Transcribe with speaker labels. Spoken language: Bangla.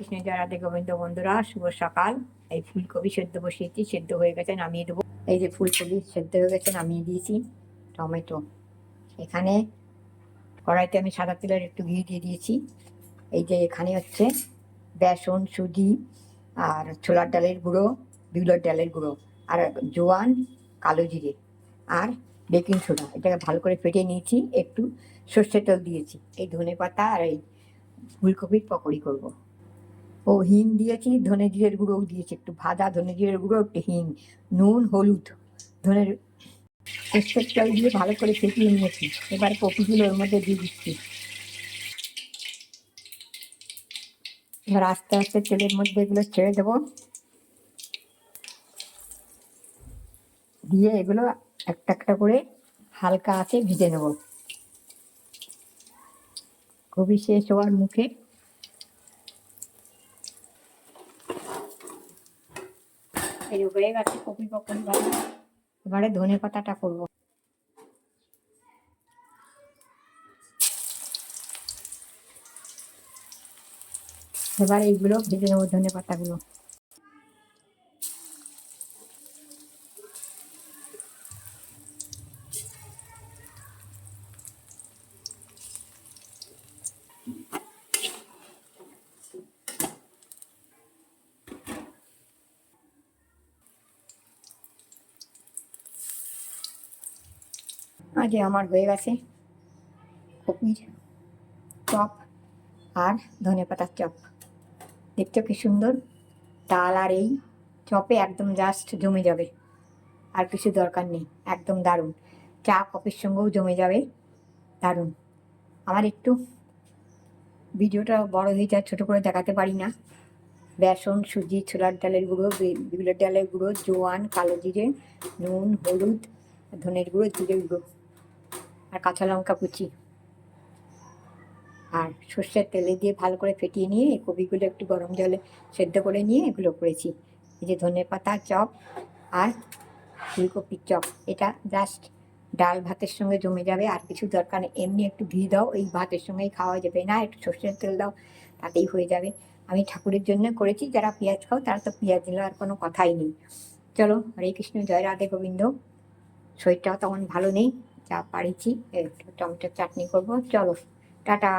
Speaker 1: কৃষ্ণ জয় রাধে গোবিন্দ। বন্ধুরা শুভ সকাল। এই ফুলকপি সেদ্ধ বসিয়েছি, সেদ্ধ হয়ে গেছে, নামিয়ে দেবো। এই যে ফুলকপি সেদ্ধ হয়ে গেছে, নামিয়ে দিয়েছি। টমেটো এখানে কড়াইতে আমি সাদা তেলের একটু ঘি দিয়ে দিয়েছি। এই যে এখানে হচ্ছে বেসন, সুজি আর ছোলার ডালের গুঁড়ো, বিউলির ডালের গুঁড়ো আর জোয়ান, কালো জিরে আর বেকিং সোডা, এটাকে ভালো করে ফেটিয়ে নিয়েছি। একটু সর্ষের তেল দিয়েছি। এই ধনে পাতা আর এই ফুলকপির পকোড়ি করব। ও হিং দিয়েছি, ধনে জিরের গুঁড়োও দিয়েছি, একটু ভাজা ধনে জিরের গুঁড়ো, একটু হিং, নুন, হলুদ, ধনের সর্ষের তেল দিয়ে ভালো করে ফেটিয়ে নিয়েছি। এবার কপিগুলো ওর মধ্যে দিয়ে দিচ্ছি। এবার আস্তে আস্তে তেলের মধ্যে এগুলো ছেড়ে দেবো, দিয়ে এগুলো একটা একটা করে হালকা আঁচে ভেজে নেব। কপি শেষ হওয়ার মুখে। এই হয়ে গেছে কপি পকোড়ি ভাজা। এবারে ধনে পাতাটা করবো। এবার এইগুলো ভেজে নেবো, ধনে পাতাগুলো। আজ আমার হয়ে গেছে কপির চপ আর ধনে পাতার চপ। দেখছো কি সুন্দর, ডাল আর এই চপে একদম জাস্ট জমে যাবে, আর কিছু দরকার নেই। একদম দারুণ, চা কফির সঙ্গেও জমে যাবে, দারুণ। আমার একটু ভিডিওটা বড় হয়ে যায়, ছোটো করে দেখাতে পারি না। বেসন, সুজি, ছোলার ডালের গুঁড়ো, বিউলির ডালের গুঁড়ো, জোয়ান, কালো জিরে, নুন, হলুদ, ধনের গুঁড়ো, জিরের গুঁড়ো আর কাঁচা লঙ্কা কুচি আর সর্ষের তেলে দিয়ে ভালো করে ফেটিয়ে নিয়ে এই কপিগুলো একটু গরম জলে সেদ্ধ করে নিয়ে এগুলো করেছি। এই যে ধনে পাতা চপ আর ফুলকপির চপ, এটা জাস্ট ডাল ভাতের সঙ্গে জমে যাবে, আর কিছু দরকার নেই। এমনি একটু ঘি দাও, এই ভাতের সঙ্গেই খাওয়া যাবে, না একটু সর্ষের তেল দাও, তাতেই হয়ে যাবে। আমি ঠাকুরের জন্য করেছি, যারা পেঁয়াজ খাও তারা তো পেঁয়াজ দিলে আর কোনো কথাই নেই। চলো, হরে কৃষ্ণ জয় রাধে গোবিন্দ। শরীরটাও তেমন ভালো নেই, যা পারিছি একটু টমেটোর চাটনি করবো। চলো, টাটা।